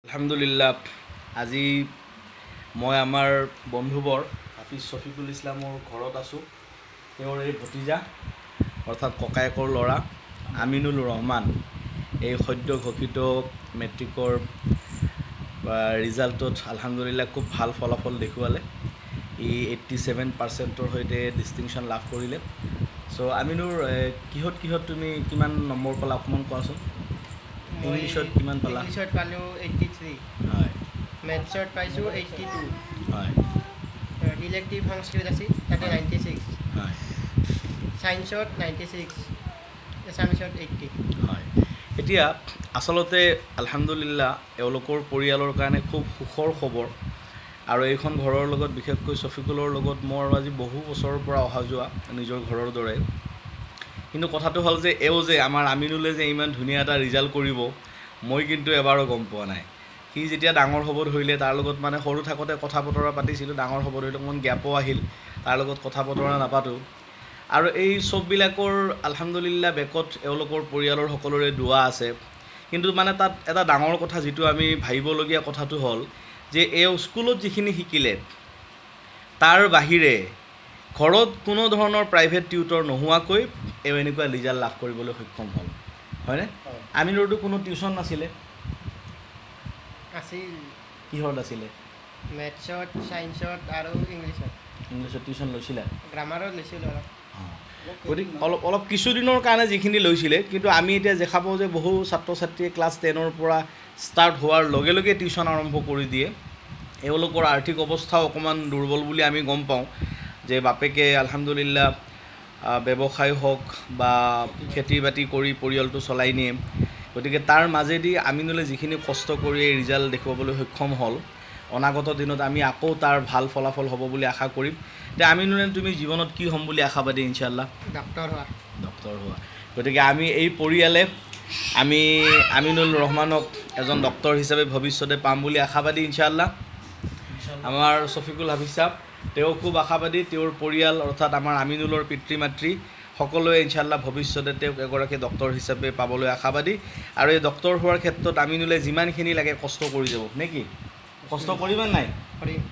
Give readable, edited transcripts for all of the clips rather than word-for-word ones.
আলহামদুলিল্লাহ আজি মই আমাৰ বন্ধুবৰ হাফিজ শফিকুল ইছলামৰ ঘৰত আছোঁ। তেওঁৰ এই ভতিজা অৰ্থাৎ ককায়েকৰ ল'ৰা আমিনুল ৰহমান এই সদ্য ঘোষিত মেট্ৰিকৰ ৰিজাল্টত আলহামদুলিল্লাহ খুব ভাল ফলাফল দেখুৱালে। ই 87% সৈতে ডিষ্টিংশ্যন লাভ কৰিলে। চ' আমিনুৰ কিহত তুমি কিমান নম্বৰ পালা অকণমান কোৱাচোন। ইংলিছত কিমান পালা? ইংলিছত পালোঁ 83, হয়, মেথছত পাইছোঁ 82, হয়, ইলেক্টিভ সংস্কৃত আছিল তাতে 96, হয়, ছায়েন্সত 96, এছামিছত 80। হয়। এতিয়া আচলতে আলহামদুলিল্লাহ এওঁলোকৰ পৰিয়ালৰ কাৰণে খুব সুখৰ খবৰ। আৰু এইখন ঘৰৰ লগত বিশেষকৈ শফিকুলৰ লগত মোৰ আজি বহু বছৰৰ পৰা অহা যোৱা নিজৰ ঘৰৰ দৰে। কিন্তু কথাটো হ'ল যে যে আমাৰ আমিনুলে যে ইমান ধুনীয়া এটা ৰিজাল্ট কৰিব মই কিন্তু এবাৰো গম পোৱা নাই। সি যেতিয়া ডাঙৰ হ'ব ধৰিলে তাৰ লগত মানে সৰু থাকোঁতে কথা বতৰা পাতিছিলোঁ, ডাঙৰ হ'ব ধৰিলে অকণমান গেপো আহিল, তাৰ লগত কথা বতৰা নাপাতোঁ। আৰু এই চববিলাকৰ আলহামদুলিল্লাহ বেকত এওঁলোকৰ পৰিয়ালৰ সকলোৰে দুৱা আছে। কিন্তু মানে তাত এটা ডাঙৰ কথা যিটো আমি ভাবিবলগীয়া কথাটো হ'ল যে এওঁ স্কুলত যিখিনি শিকিলে তাৰ বাহিৰে ঘৰত কোনো ধৰণৰ প্ৰাইভেট টিউটৰ নোহোৱাকৈ এওঁ এনেকুৱা ৰিজাল্ট লাভ কৰিবলৈ সক্ষম হ'ল, হয়নে? আমিনুৰতো কোনো টিউশ্যন নাছিলে? আছিল। কিহত আছিলে? মেথছত, ছায়েন্সত আৰু ইংলিছত। ইংলিছত টিউশ্যন লৈছিলা? গ্ৰামাৰত লৈছিলোঁ অলপ। গতিকে অলপ কিছুদিনৰ কাৰণে যিখিনি লৈছিলে, কিন্তু আমি এতিয়া দেখা পাওঁ যে বহু ছাত্ৰ ছাত্ৰীয়ে ক্লাছ 10ৰ পৰা ষ্টাৰ্ট হোৱাৰ লগে লগে টিউশ্যন আৰম্ভ কৰি দিয়ে। এওঁলোকৰ আৰ্থিক অৱস্থাও অকণমান দুৰ্বল বুলি আমি গম পাওঁ যে বাপেকে আলহামদুলিল্লাহ ব্যৱসায় হওক বা খেতি বাতি কৰি পৰিয়ালটো চলাই নিয়ে। গতিকে তাৰ মাজেদি আমিনুলে যিখিনি কষ্ট কৰি এই ৰিজাল্ট দেখুৱাবলৈ সক্ষম হ'ল, অনাগত দিনত আমি আকৌ তাৰ ভাল ফলাফল হ'ব বুলি আশা কৰিম। এতিয়া আমিনুলে তুমি জীৱনত কি হ'ম বুলি আশাবাদী? ইনশাআল্লাহ ডক্টৰ হোৱা। গতিকে আমি এই পৰিয়ালে আমি আমিনুল ৰহমানক এজন ডক্টৰ হিচাপে ভৱিষ্যতে পাম বুলি আশাবাদী ইনশাআল্লাহ। আমাৰ শফিকুল হাফিজ ছাৰ তেওঁ খুব আশাবাদী, তেওঁৰ পৰিয়াল অৰ্থাৎ আমাৰ আমিনুলৰ পিতৃ মাতৃ সকলোৱে ইনশাআল্লাহ ভৱিষ্যতে তেওঁক এগৰাকী ডক্টৰ হিচাপে পাবলৈ আশাবাদী। আৰু এই ডক্টৰ হোৱাৰ ক্ষেত্ৰত আমিনুলে যিমানখিনি লাগে কষ্ট কৰি যাব, নে কি? কষ্ট কৰিবা নাই?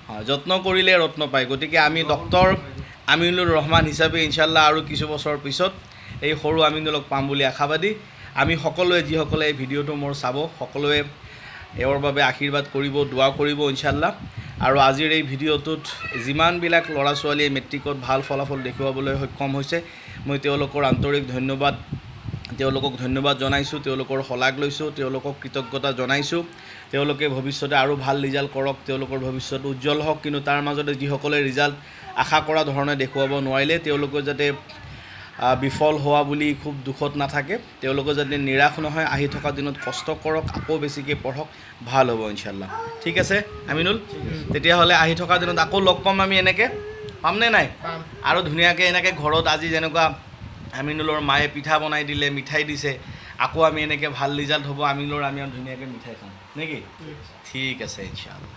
হয়, যত্ন কৰিলে ৰত্ন পায়। গতিকে আমি ডক্টৰ আমিনুল ৰহমান হিচাপে ইনশাআল্লাহ আৰু কিছু বছৰ পিছত এই সৰু আমিনুলক পাম বুলি আশাবাদী। আমি সকলোৱে যিসকলে এই ভিডিঅ'টো মোৰ চাব সকলোৱে এওঁৰ বাবে আশীৰ্বাদ কৰিব, দোৱা কৰিব ইনশাআল্লাহ। আৰু আজিৰ এই ভিডিঅ'টোত যিমানবিলাক ল'ৰা ছোৱালীয়ে মেট্ৰিকত ভাল ফলাফল দেখুৱাবলৈ সক্ষম হৈছে মই তেওঁলোকক ধন্যবাদ জনাইছোঁ, তেওঁলোকৰ শলাগ লৈছোঁ, তেওঁলোকক কৃতজ্ঞতা জনাইছোঁ। তেওঁলোকে ভৱিষ্যতে আৰু ভাল ৰিজাল্ট কৰক, তেওঁলোকৰ ভৱিষ্যত উজ্জ্বল হওক। কিন্তু তাৰ মাজতে যিসকলে ৰিজাল্ট আশা কৰা ধৰণে দেখুৱাব নোৱাৰিলে তেওঁলোকে যাতে বিফল হোৱা বুলি খুব দুখত নাথাকে, তেওঁলোকে যাতে নিৰাশ নহয়, আহি থকা দিনত কষ্ট কৰক, আকৌ বেছিকৈ পঢ়ক, ভাল হ'ব ইনশাআল্লাহ। ঠিক আছে আমিনুল, তেতিয়াহ'লে আহি থকা দিনত আকৌ লগ পাম আমি, এনেকৈ পামনে নাই? আৰু ধুনীয়াকৈ এনেকৈ ঘৰত আজি যেনেকুৱা আমিনুলৰ মায়ে পিঠা বনাই দিলে, মিঠাই দিছে, আকৌ আমি এনেকৈ ভাল ৰিজাল্ট হ'ব আমিনুলৰ, আমি ধুনীয়াকৈ মিঠাই খাম, নে কি? ঠিক আছে ইনশাআল্লাহ।